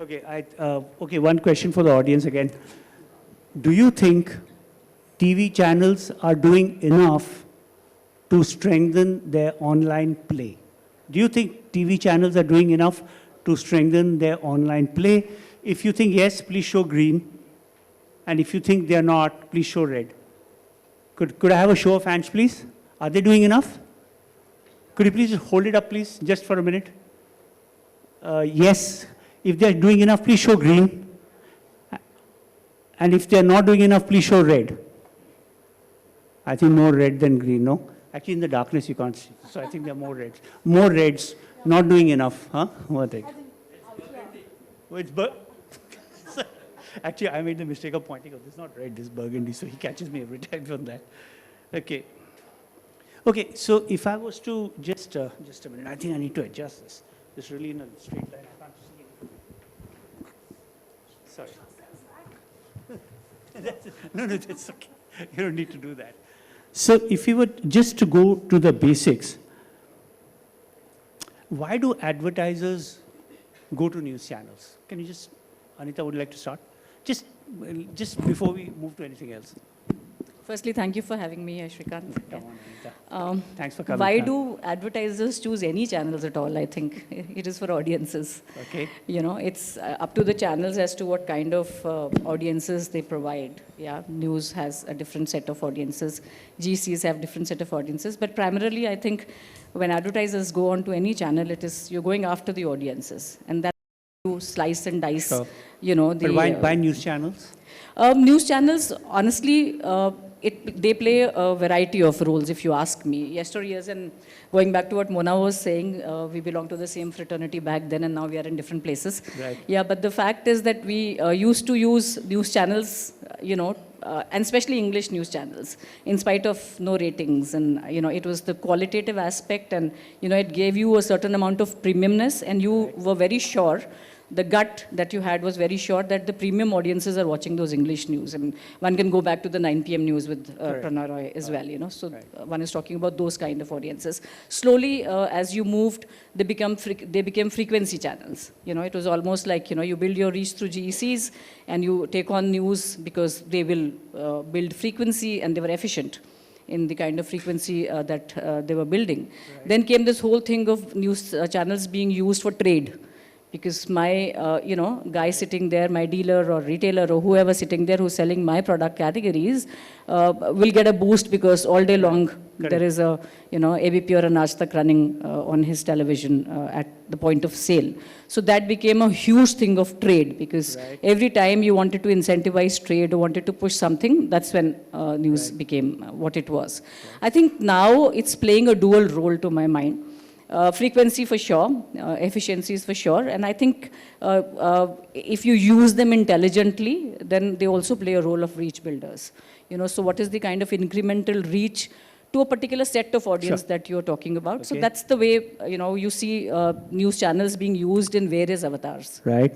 Okay, okay, one question for the audience again. Do you think TV channels are doing enough to strengthen their online play? Do you think TV channels are doing enough to strengthen their online play? If you think yes, please show green. And if you think they're not, please show red. Could I have a show of hands, please? Are they doing enough? Could you please hold it up, please, just for a minute? Yes. If they're doing enough, please show green. And if they're not doing enough, please show red. I think more red than green, no? Actually, in the darkness, you can't see. So I think there are more reds. More reds, not doing enough. Huh? What thing? Actually, I made the mistake of pointing out. This is not red, this is burgundy. So he catches me every time from that. Okay. Okay, so if I was to just a minute, I think I need to adjust this. It's really in a straight line. I can't see it. Sorry. No, that's okay. You don't need to do that. So if you were just to go to the basics, why do advertisers go to news channels? Can you just, Anita, would you like to start? Just before we move to anything else. Firstly, thank you for having me, Shrikant. Come on, Anita. Thanks for coming. Why do advertisers choose any channels at all? I think it is for audiences. Okay. You know, it's up to the channels as to what kind of audiences they provide. Yeah, news has a different set of audiences. GCs have different set of audiences. But primarily, I think when advertisers go onto any channel, it is you're going after the audiences, and that you slice and dice. Sure. You know, but why news channels? News channels, honestly. They play a variety of roles, if you ask me. Yesteryears, and going back to what Mona was saying, we belong to the same fraternity back then, and now we are in different places. Right. Yeah, but the fact is that we used to use news channels, you know, and especially English news channels, in spite of no ratings. And, you know, it was the qualitative aspect, and, you know, it gave you a certain amount of premiumness, and you were very sure. The gut that you had was very sure that the premium audiences are watching those English news. And one can go back to the 9 p.m. news with Pranay Roy as well, you know. So one is talking about those kind of audiences. Slowly, as you moved, they became frequency channels. You know, it was almost like, you know, you build your reach through GECs and you take on news because they will build frequency, and they were efficient in the kind of frequency that they were building. Right. Then came this whole thing of news channels being used for trade. Because my, you know, guy sitting there, my dealer or retailer or whoever sitting there who's selling my product categories will get a boost because all day long there is a, you know, ABP or a Najtak running on his television at the point of sale. So that became a huge thing of trade, because every time you wanted to incentivize trade or wanted to push something, that's when news became what it was. I think now it's playing a dual role to my mind. Frequency for sure, efficiencies for sure, and I think if you use them intelligently, then they also play a role of reach builders. You know, so what is the kind of incremental reach to a particular set of audience that you're talking about? Okay. So that's the way, you know, you see news channels being used in various avatars. Right.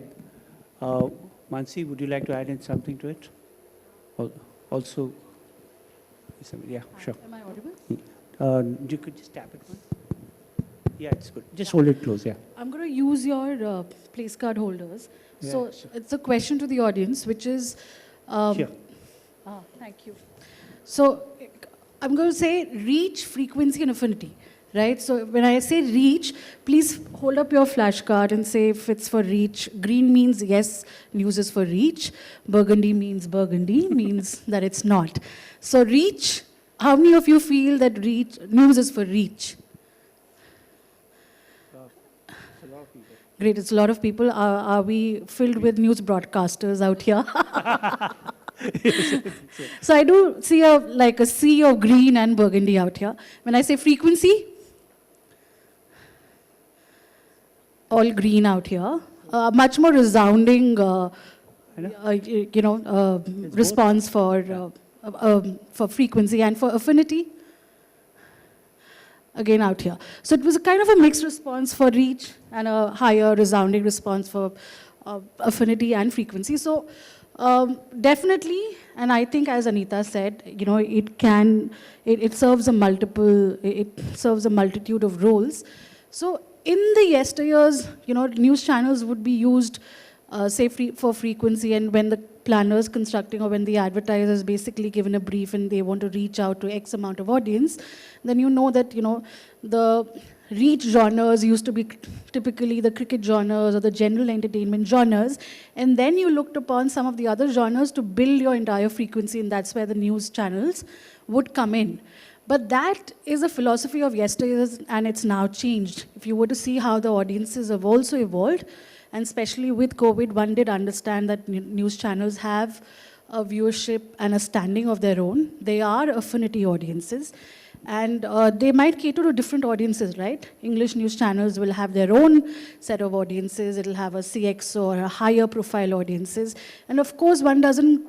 Mansi, would you like to add in something to it? Also, yeah, sure. Am I audible? You could just tap it once. Yeah, it's good. Just hold it close, yeah. I'm going to use your place card holders. Yeah, so sure. it's a question to the audience, which is... Sure. Thank you. So I'm going to say reach, frequency, and affinity, right? So when I say reach, please hold up your flashcard and say if it's for reach. Green means yes, news is for reach. Burgundy means that it's not. So reach, how many of you feel that news is for reach? Great, it's a lot of people. Are we filled with news broadcasters out here? So I do see like a sea of green and burgundy out here. When I say frequency, all green out here. Much more resounding, response for frequency, and for affinity. Again out here. So it was a kind of a mixed response for reach and a higher resounding response for affinity and frequency. So definitely, and I think as Anita said, you know, it serves a multitude of roles. So in the yesteryears, you know, news channels would be used for frequency, and when the planner's constructing or when the advertiser is basically given a brief and they want to reach out to X amount of audience, then you know that, the reach genres used to be typically the cricket genres or the general entertainment genres, and then you looked upon some of the other genres to build your entire frequency, and that's where the news channels would come in. But that is a philosophy of yesteryear, and it's now changed. If you were to see how the audiences have also evolved, and especially with COVID, one did understand that news channels have a viewership and a standing of their own. They are affinity audiences, and they might cater to different audiences, right? English news channels will have their own set of audiences. It'll have a CX or a higher profile audiences. And of course, one doesn't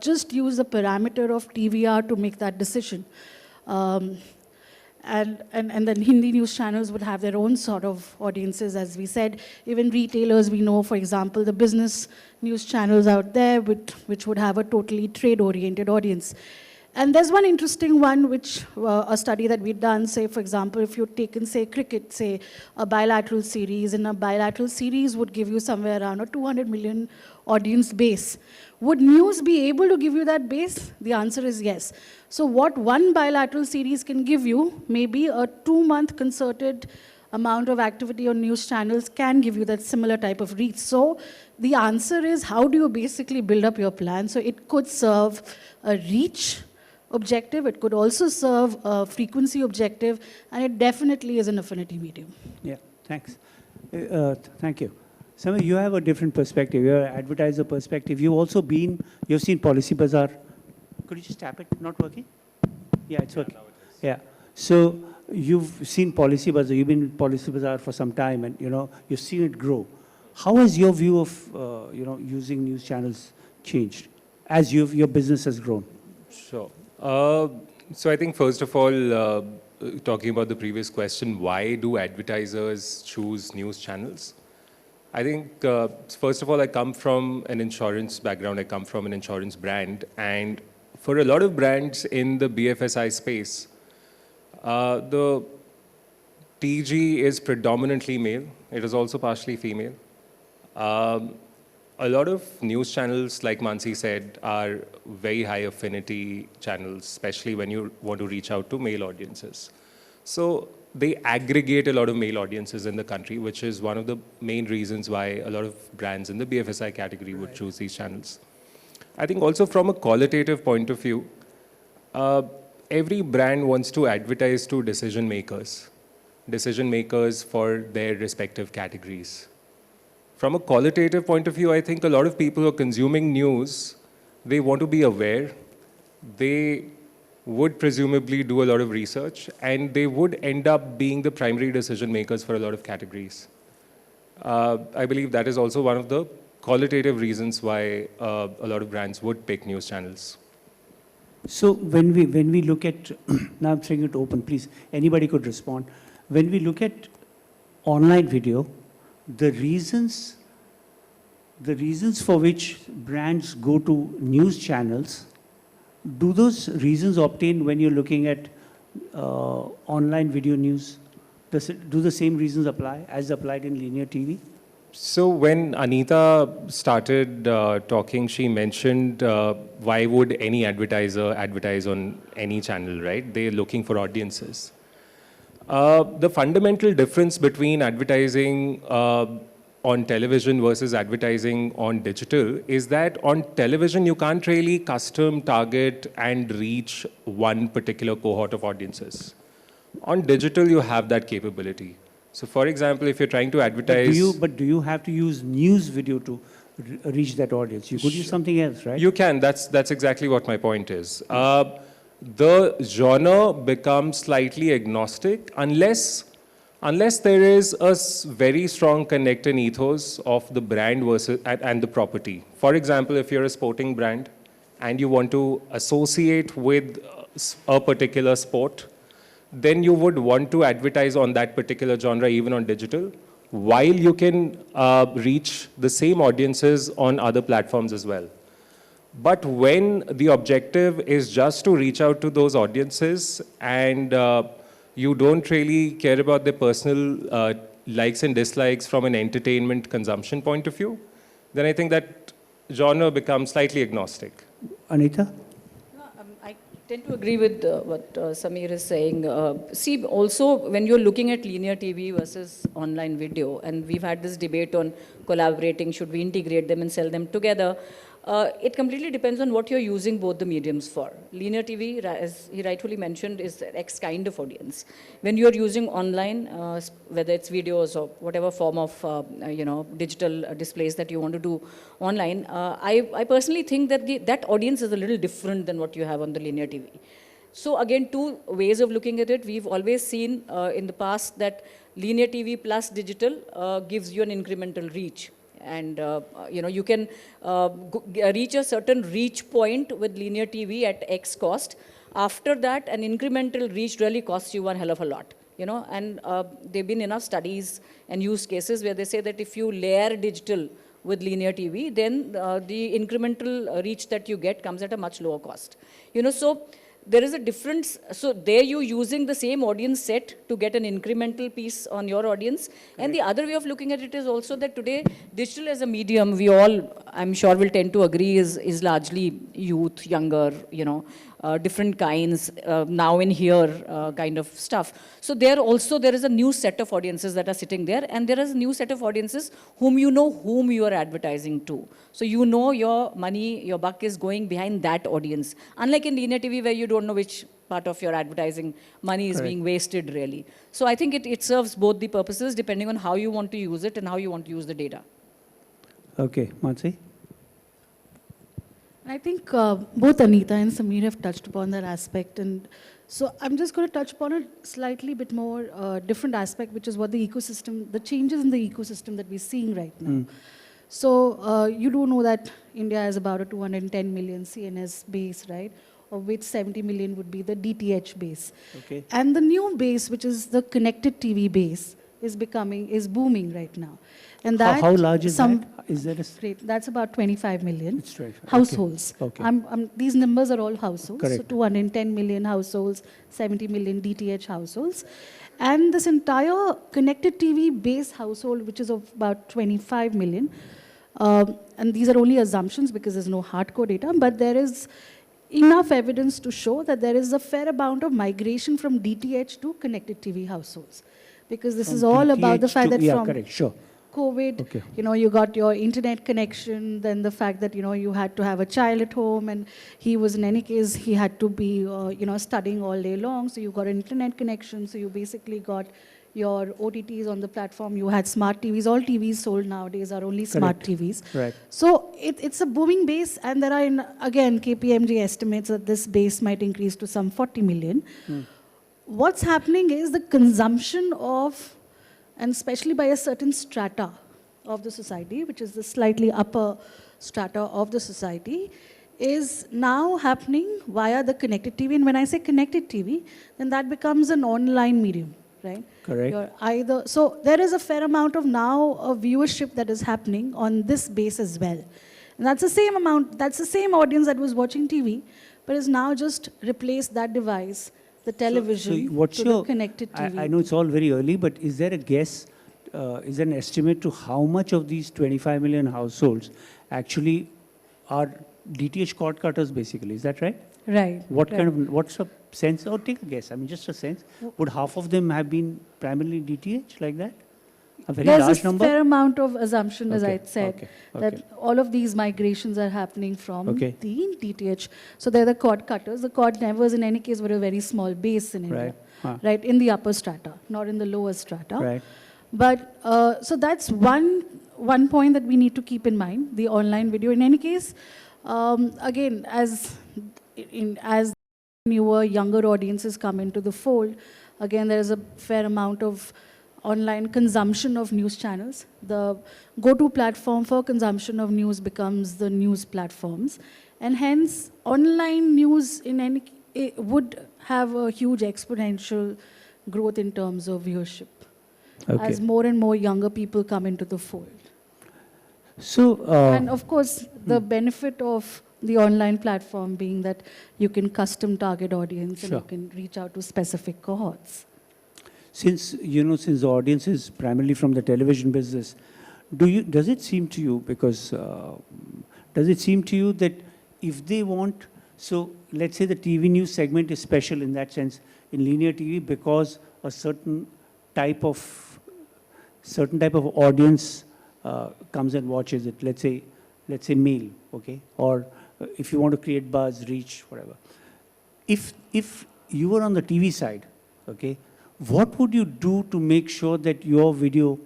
just use the parameter of TVR to make that decision. And then Hindi news channels would have their own sort of audiences, as we said. Even retailers, we know, for example, the business news channels out there, which would have a totally trade-oriented audience. And there's one interesting one, which a study that we've done, say, for example, if you've taken, say, cricket, say, a bilateral series, and a bilateral series would give you somewhere around a 200 million audience base. Would news be able to give you that base? The answer is yes. So what one bilateral series can give you, maybe a 2-month concerted amount of activity on news channels can give you that similar type of reach. So the answer is, how do you basically build up your plan? So it could serve a reach objective, it could also serve a frequency objective, and it definitely is an affinity medium. Yeah, thanks. Thank you. Samir, you have a different perspective. You're an advertiser perspective. You've seen Policy Bazaar. Could you just tap it? Not working? Yeah, it's working. Yeah. So you've seen Policy Bazaar. You've been in Policy Bazaar for some time, and you've seen it grow. How has your view of using news channels changed as your business has grown? Sure. So I think first of all, talking about the previous question, why do advertisers choose news channels? I think, first of all, I come from an insurance background. I come from an insurance brand. And for a lot of brands in the BFSI space, the TG is predominantly male. It is also partially female. A lot of news channels, like Mansi said, are very high affinity channels, especially when you want to reach out to male audiences. So they aggregate a lot of male audiences in the country, which is one of the main reasons why a lot of brands in the BFSI category would choose these channels. I think also from a qualitative point of view, every brand wants to advertise to decision makers for their respective categories. From a qualitative point of view, I think a lot of people who are consuming news, they want to be aware. They would presumably do a lot of research, and they would end up being the primary decision makers for a lot of categories. I believe that is also one of the qualitative reasons why a lot of brands would pick news channels. So when we look at, now I'm throwing it open, please, anybody could respond. When we look at online video, the reasons for which brands go to news channels, do those reasons obtain when you're looking at online video news? Do the same reasons apply as applied in linear TV? So when Anita started talking, she mentioned why would any advertiser advertise on any channel, right? They're looking for audiences. The fundamental difference between advertising on television versus advertising on digital is that on television, you can't really custom target and reach one particular cohort of audiences. On digital, you have that capability. So for example, if you're trying to advertise... But do you have to use news video to reach that audience? You could use something else, right? You can. That's exactly what my point is. The genre becomes slightly agnostic unless there is a very strong connect and ethos of the brand versus and the property. For example, if you're a sporting brand and you want to associate with a particular sport, then you would want to advertise on that particular genre even on digital, while you can reach the same audiences on other platforms as well. But when the objective is just to reach out to those audiences and you don't really care about their personal likes and dislikes from an entertainment consumption point of view, then I think that genre becomes slightly agnostic. Anita? I tend to agree with what Samir is saying. See, also, when you're looking at linear TV versus online video, and we've had this debate on collaborating, should we integrate them and sell them together? It completely depends on what you're using both the mediums for. Linear TV, as he rightfully mentioned, is X kind of audience. When you're using online, whether it's videos or whatever form of digital displays that you want to do online, I personally think that that audience is a little different than what you have on the linear TV. So again, two ways of looking at it. We've always seen in the past that linear TV plus digital gives you an incremental reach. And you can reach a certain reach point with linear TV at X cost. After that, an incremental reach really costs you one hell of a lot. And there've been enough studies and use cases where they say that if you layer digital with linear TV, then the incremental reach that you get comes at a much lower cost. So there is a difference. So there you're using the same audience set to get an incremental piece on your audience. And the other way of looking at it is also that today, digital as a medium, we all, I'm sure, will tend to agree, is largely youth, younger, different kinds, now in here kind of stuff. So there is a new set of audiences that are sitting there, and there is a new set of audiences whom you are advertising to. So your money, your buck is going behind that audience. Unlike in linear TV where you don't know which part of your advertising money is being wasted really. So I think it serves both the purposes depending on how you want to use it and how you want to use the data. Okay, Mansi? I think both Anita and Samir have touched upon that aspect. And so I'm just going to touch upon a slightly bit more different aspect, which is what the ecosystem, the changes in the ecosystem that we're seeing right now. So you do know that India has about a 210 million CNS base, right? Of which 70 million would be the DTH base. Okay. And the new base, which is the connected TV base, is booming right now. And that how large is that? Is there a... Great. That's about 25 million It's 25. households. Okay. These numbers are all households. Correct. So 210 million households, 70 million DTH households. And this entire connected TV base household, which is of about 25 million, and these are only assumptions because there's no hardcore data, but there is enough evidence to show that there is a fair amount of migration from DTH to connected TV households. Because this is all about the fact that from COVID, you got your internet connection, then the fact that, you had to have a child at home, and he was, in any case, he had to be, studying all day long, so you got an internet connection, so you basically got your OTTs on the platform, you had smart TVs, all TVs sold nowadays are only smart TVs. Right. So it's a booming base, and there are, again, KPMG estimates that this base might increase to some 40 million. What's happening is the consumption of, and especially by a certain strata of the society, which is the slightly upper strata of the society, is now happening via the connected TV. And when I say connected TV, then that becomes an online medium, right? Correct. So there is a fair amount of now viewership that is happening on this base as well. And that's the same amount, that's the same audience that was watching TV, but has now just replaced that device, the television, to the connected TV. I know it's all very early, but is there a guess, is there an estimate to how much of these 25 million households actually are DTH cord cutters basically, is that right? Right. What's a sense, or take a guess, I mean just a sense, would half of them have been primarily DTH like that? A very large number? There's a fair amount of assumption, as I said, that all of these migrations are happening from the DTH. So they're the cord cutters. The cord nevers, in any case, were a very small base in India, right, in the upper strata, not in the lower strata. Right. But, so that's one point that we need to keep in mind, the online video. In any case, again, as newer, younger audiences come into the fold, again, there is a fair amount of online consumption of news channels. The go-to platform for consumption of news becomes the news platforms. And hence, online news would have a huge exponential growth in terms of viewership as more and more younger people come into the fold. So, and of course, the benefit of the online platform being that you can custom target audience and you can reach out to specific cohorts. Since the audience is primarily from the television business, does it seem to you, because, does it seem to you that if they want, so let's say the TV news segment is special in that sense in linear TV because a certain type of audience comes and watches it, let's say male, okay? Or if you want to create buzz, reach, whatever. If you were on the TV side, okay, what would you do to make sure that your video,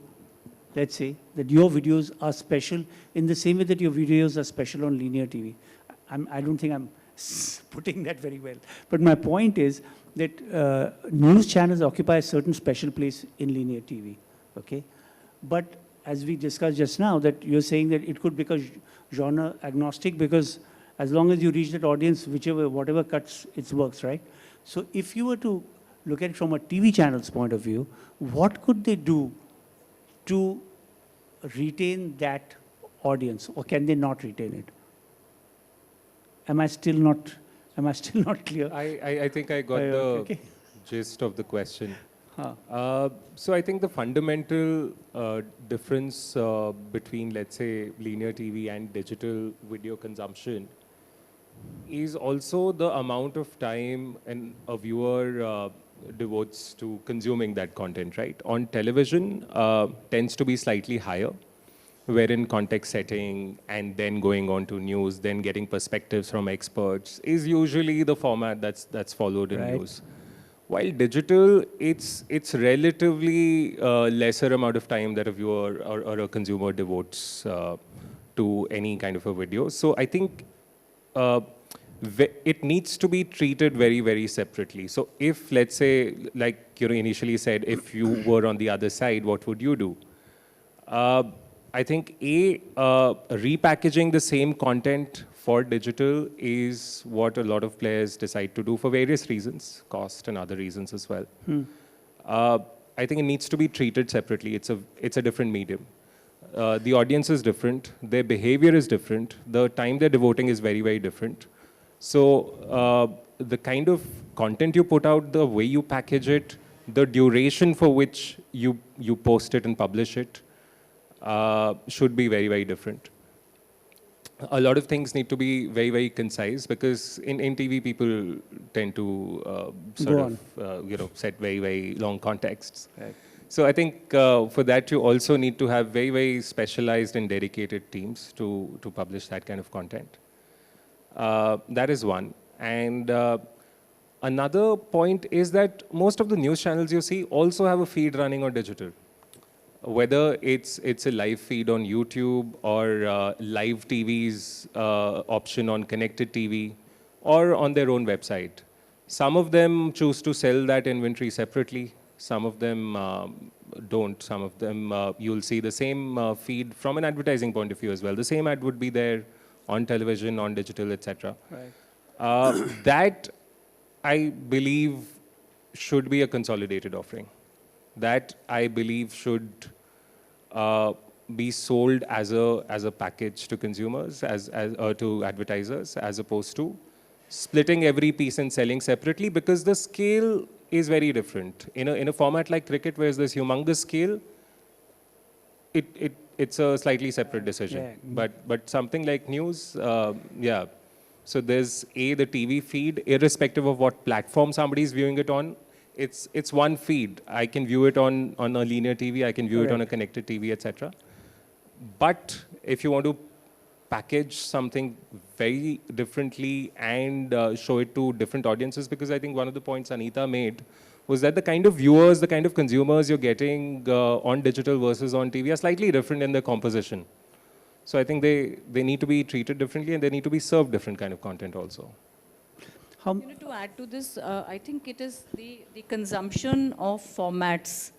let's say, that your videos are special in the same way that your videos are special on linear TV? I don't think I'm putting that very well. But my point is that news channels occupy a certain special place in linear TV, okay? But as we discussed just now, that you're saying that it could become genre agnostic because as long as you reach that audience, whatever cuts, it works, right? So if you were to look at it from a TV channel's point of view, what could they do to retain that audience, or can they not retain it? Am I still not clear? I think I got the Okay. gist of the question. Huh. So I think the fundamental difference between, let's say, linear TV and digital video consumption is also the amount of time a viewer devotes to consuming that content, right? On television, tends to be slightly higher, wherein context setting and then going on to news, then getting perspectives from experts is usually the format that's followed in Right. news. While digital, it's relatively lesser amount of time that a viewer or a consumer devotes to any kind of a video. So I think it needs to be treated very, very separately. So if, let's say, like you initially said, if you were on the other side, what would you do? I think repackaging the same content for digital is what a lot of players decide to do for various reasons, cost and other reasons as well. I think it needs to be treated separately. It's a different medium. The audience is different. Their behavior is different. The time they're devoting is very, very different. So the kind of content you put out, the way you package it, the duration for which you post it and publish it, should be very, very different. A lot of things need to be very, very concise because in TV people tend to set very, very long contexts. Right. So I think for that you also need to have very, very specialized and dedicated teams to publish that kind of content. That is one. And another point is that most of the news channels you see also have a feed running on digital. Whether it's a live feed on YouTube or live TV's option on connected TV or on their own website. Some of them choose to sell that inventory separately. Some of them don't. Some of them you'll see the same feed from an advertising point of view as well. The same ad would be there on television, on digital, etc. Right. That, I believe, should be a consolidated offering. That, I believe, should be sold as a package to consumers, to advertisers, as opposed to splitting every piece and selling separately, because the scale is very different. In a format like cricket, where there's humongous scale, it's a slightly separate decision. Yeah. But something like news, yeah. So there's the TV feed, irrespective of what platform somebody's viewing it on. It's one feed. I can view it on a linear TV, I can view it on a connected TV, etc. But if you want to package something very differently and show it to different audiences, because I think one of the points Anita made was that the kind of viewers, the kind of consumers you're getting on digital versus on TV are slightly different in their composition. So I think they need to be treated differently and they need to be served different kind of content also. To add to this, I think it is the consumption of formats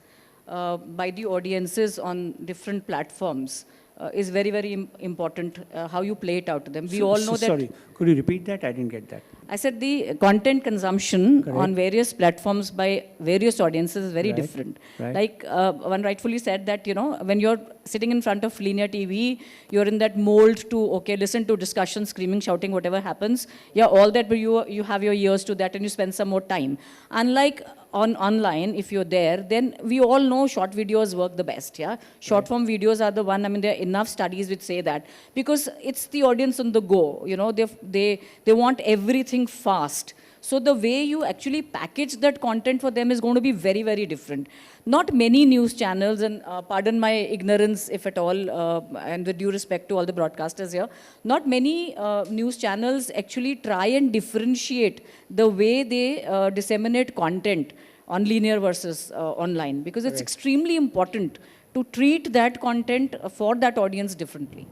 by the audiences on different platforms is very, very important, how you play it out to them. We all know that... Sorry, could you repeat that? I didn't get that. I said the content consumption Correct. on various platforms by various audiences is very Right, different. right. Like one rightfully said that, when you're sitting in front of linear TV, you're in that mold to, okay, listen to discussion, screaming, shouting, whatever happens. Yeah, all that, but you have your ears to that and you spend some more time. Unlike online, if you're there, then we all know short videos work the best, yeah? Short form videos are the one, I mean, there are enough studies which say that, because it's the audience on the go, they want everything fast. So the way you actually package that content for them is going to be very, very different. Not many news channels, and pardon my ignorance if at all, and with due respect to all the broadcasters here, not many news channels actually try and differentiate the way they disseminate content on linear versus online, because it's extremely important to treat that content for that audience differently.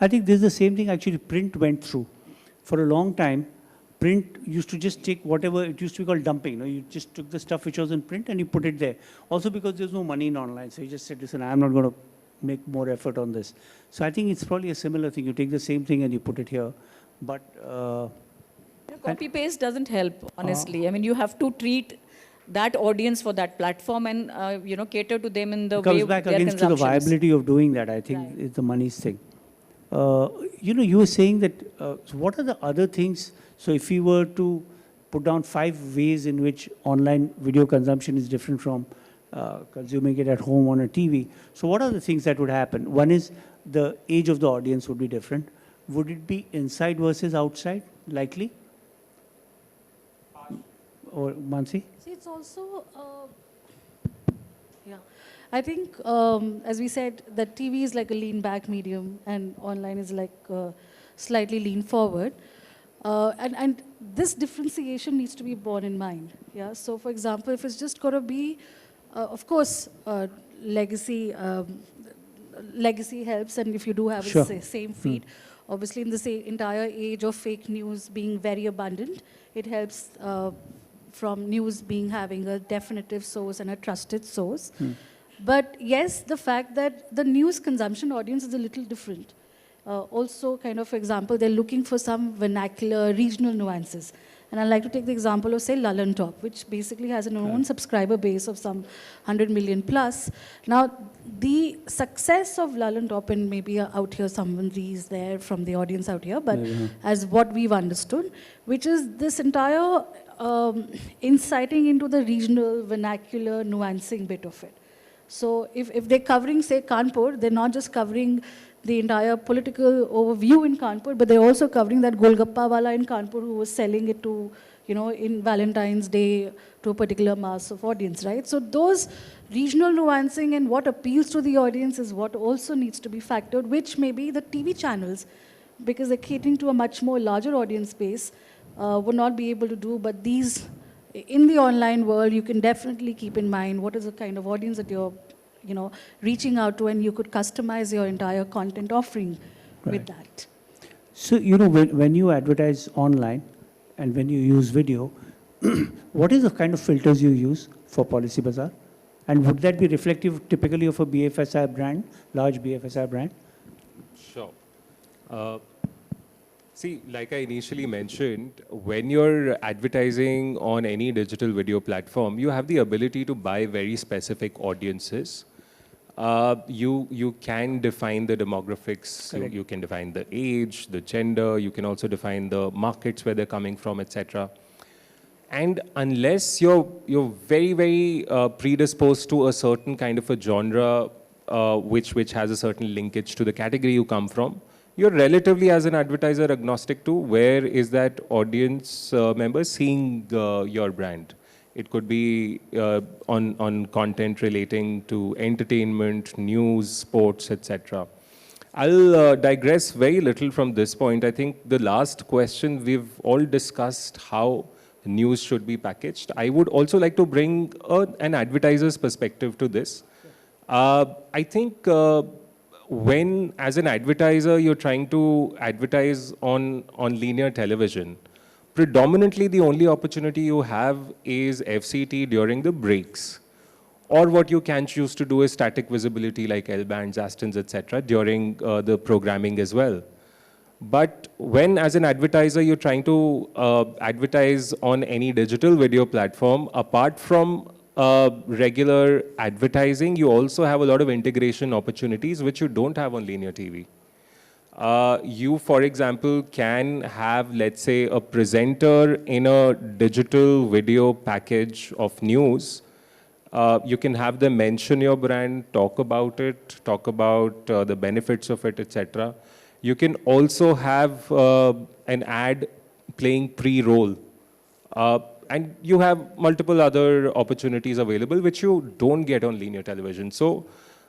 I think this is the same thing actually print went through. For a long time, print used to just take whatever, it used to be called dumping. You just took the stuff which was in print and you put it there. Also because there's no money in online. So you just said, listen, I'm not going to make more effort on this. So I think it's probably a similar thing. You take the same thing and you put it here. But Copy paste doesn't help, honestly. I mean, you have to treat that audience for that platform and cater to them in the it way comes back their against to the consumptions. viability of doing that, I think, is the money thing. You were saying that, so what are the other things? So if we were to put down 5 ways in which online video consumption is different from consuming it at home on a TV, so what are the things that would happen? One is the age of the audience would be different. Would it be inside versus outside, likely? Or Mansi? See, it's also, yeah. I think, as we said, that TV is like a lean back medium and online is like slightly lean forward. And this differentiation needs to be borne in mind. Yeah. So, for example, if it's just going to be, of course, legacy helps, and if you do have Sure. the same feed, obviously in the entire age of fake news being very abundant, it helps from news having a definitive source and a trusted source. But yes, the fact that the news consumption audience is a little different. Also, kind of, for example, they're looking for some vernacular, regional nuances. And I'd like to take the example of, say, Lullen Top, which basically has an own subscriber base of some 100 million plus. Now, the success of Lullen Top, and maybe out here someone is there from the audience out here, but as what we've understood, which is this entire inciting into the regional, vernacular, nuancing bit of it. So if they're covering, say, Kanpur, they're not just covering the entire political overview in Kanpur, but they're also covering that Golgappa wala in Kanpur who was selling it to, in Valentine's Day to a particular mass of audience, right? So those regional nuancing and what appeals to the audience is what also needs to be factored, which maybe the TV channels, because they're catering to a much more larger audience base, would not be able to do. But these, in the online world, you can definitely keep in mind what is the kind of audience that you're reaching out to, and you could customize your entire content offering with that. So, when you advertise online and when you use video, what is the kind of filters you use for Policy Bazaar? And would that be reflective typically of a BFSI brand, large BFSI brand? Sure. See, like I initially mentioned, when you're advertising on any digital video platform, you have the ability to buy very specific audiences. You can define the demographics, you can define the age, the gender, you can also define the markets where they're coming from, etc. And unless you're very, very predisposed to a certain kind of a genre which has a certain linkage to the category you come from, you're relatively, as an advertiser, agnostic to where is that audience member seeing your brand. It could be on content relating to entertainment, news, sports, etc. I'll digress very little from this point. I think the last question, we've all discussed how news should be packaged. I would also like to bring an advertiser's perspective to this. I think when, as an advertiser, you're trying to advertise on linear television, predominantly the only opportunity you have is FCT during the breaks. Or what you can choose to do is static visibility like L-bands, Astons, etc. during the programming as well. But when, as an advertiser, you're trying to advertise on any digital video platform, apart from regular advertising, you also have a lot of integration opportunities which you don't have on linear TV. You, for example, can have, let's say, a presenter in a digital video package of news. You can have them mention your brand, talk about it, talk about the benefits of it, etc. You can also have an ad playing pre-roll. And you have multiple other opportunities available which you don't get on linear television. So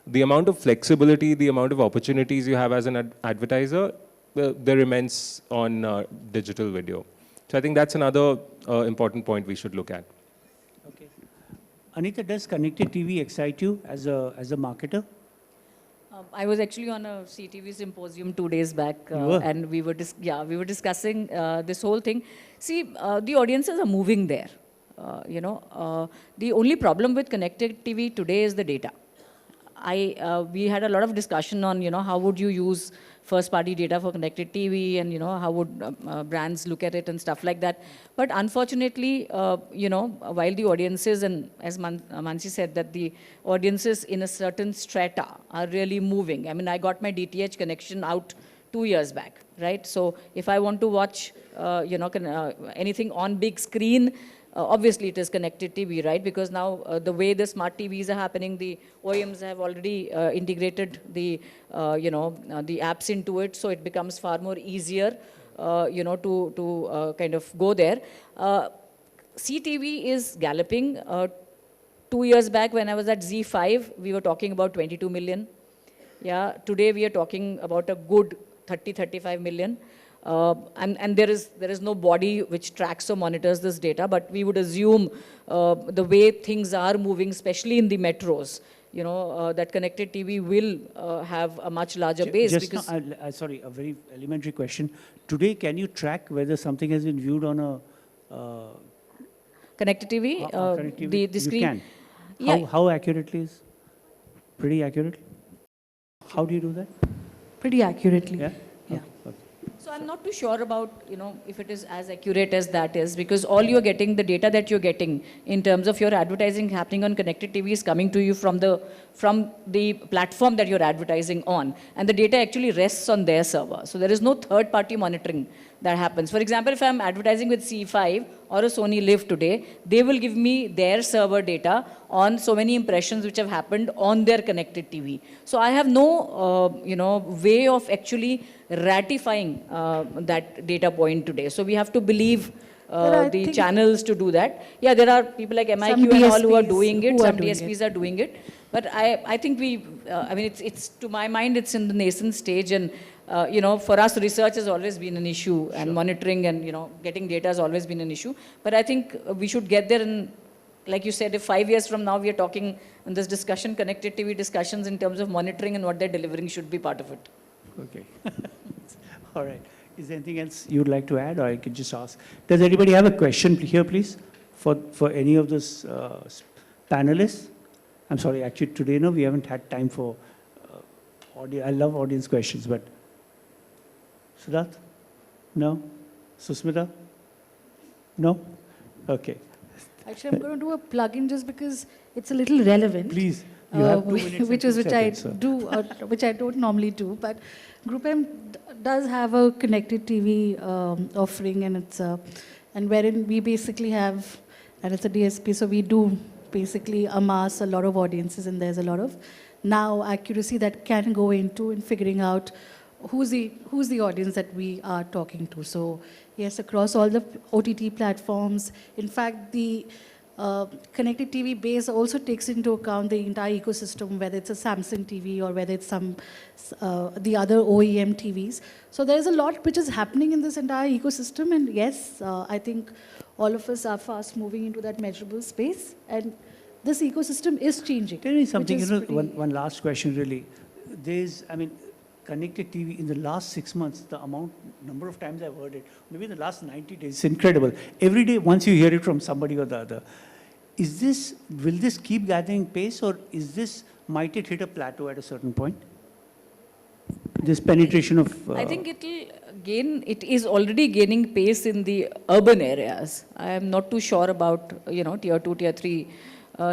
the amount of flexibility, the amount of opportunities you have as an advertiser, they're immense on digital video. So I think that's another important point we should look at. Okay. Anita, does connected TV excite you as a marketer? I was actually on a CTV symposium 2 days back, and we were discussing this whole thing. See, the audiences are moving there. The only problem with connected TV today is the data. We had a lot of discussion on, how would you use first-party data for connected TV, and, how would brands look at it and stuff like that. But unfortunately, while the audiences, and as Mansi said, that the audiences in a certain strata are really moving. I mean, I got my DTH connection out 2 years back, right? So if I want to watch, anything on big screen, obviously it is connected TV, right? Because now the way the smart TVs are happening, the OEMs have already integrated the, the apps into it, so it becomes far more easier, to kind of go there. CTV is galloping. 2 years back when I was at Z5, we were talking about 22 million. Yeah, today we are talking about a good 30-35 million. And there is no body which tracks or monitors this data, but we would assume the way things are moving, especially in the metros, that connected TV will have a much larger base. Just because now, sorry, a very elementary question. Today, can you track whether something has been viewed on a connected TV, connected TV? the screen? You can. Yeah. How accurately is? Pretty accurate? How do you do that? Pretty accurately. Yeah? Yeah. Okay. So I'm not too sure about, if it is as accurate as that is, because all you're getting, the data that you're getting in terms of your advertising happening on connected TV is coming to you from the platform that you're advertising on. And the data actually rests on their server. So there is no third-party monitoring that happens. For example, if I'm advertising with C5 or a Sony Live today, they will give me their server data on so many impressions which have happened on their connected TV. So I have no, way of actually ratifying that data point today. So we have to believe the channels to do that. Yeah, there are people like MIQ and all who are doing it. Some DSPs are doing it. But I think it's to my mind, it's in the nascent stage, and for us, research has always been an issue, and monitoring and, getting data has always been an issue. But I think we should get there, and like you said, if 5 years from now we are talking in this discussion, connected TV discussions in terms of monitoring and what they're delivering should be part of it. Okay. All right. Is there anything else you'd like to add, or I could just ask? Does anybody have a question here, please, for any of those panelists? I'm sorry, actually today, no, we haven't had time for audience. I love audience questions, but Siddharth? No? Susmita? No? Okay. Actually, I'm going to do a plug-in just because it's a little relevant. Please. You have 2 minutes which I don't normally do, but Group M does have a connected TV offering, and it's and wherein we basically have, and it's a DSP, so we do basically amass a lot of audiences, and there's a lot of now accuracy that can go into in figuring out who's the audience that we are talking to. So yes, across all the OTT platforms, in fact, the connected TV base also takes into account the entire ecosystem, whether it's a Samsung TV or whether it's the other OEM TVs. So there's a lot which is happening in this entire ecosystem, and yes, I think all of us are fast moving into that measurable space, and this ecosystem is changing. Tell me something, one last question really. Connected TV in the last 6 months, the number of times I've heard it, maybe in the last 90 days, it's incredible. Every day, once you hear it from somebody or the other. Will this keep gathering pace, or might it hit a plateau at a certain point? this penetration of... I think it is already gaining pace in the urban areas. I am not too sure about, tier 2, tier 3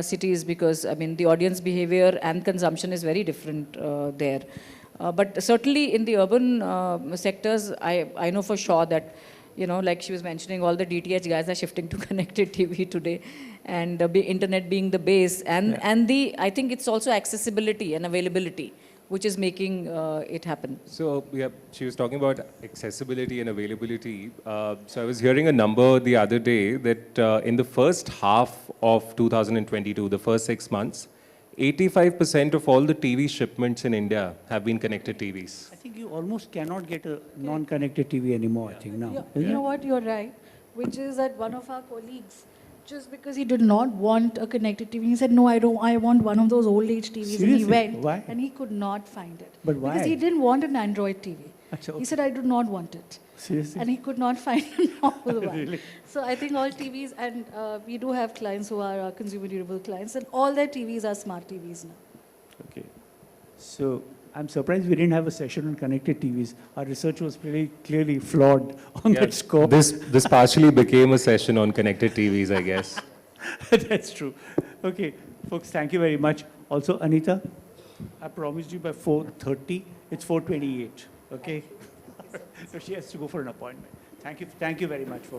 cities, because, I mean, the audience behavior and consumption is very different there. But certainly in the urban sectors, I know for sure that, like she was mentioning, all the DTH guys are shifting to connected TV today, and internet being the base. And I think it's also accessibility and availability which is making it happen. So, yeah, she was talking about accessibility and availability. So I was hearing a number the other day that in the first half of 2022, the first 6 months, 85% of all the TV shipments in India have been connected TVs. I think you almost cannot get a non-connected TV anymore, I think, now. You know what, you're right, which is that one of our colleagues, just because he did not want a connected TV, he said, no, I want one of those old age TVs. Seriously? And he went, Why? and he could not find it. But why? Because he didn't want an Android TV. Achha, He said, I do not want it. Seriously? And he could not find a normal one. Really? So I think all TVs, and we do have clients who are our consumer durable clients, and all their TVs are smart TVs now. Okay. So I'm surprised we didn't have a session on connected TVs. Our research was pretty clearly flawed on that score. This partially became a session on connected TVs, I guess. That's true. Okay, folks, thank you very much. Also, Anita, I promised you by 4:30, it's 4:28, okay? So she has to go for an appointment. Thank you very much.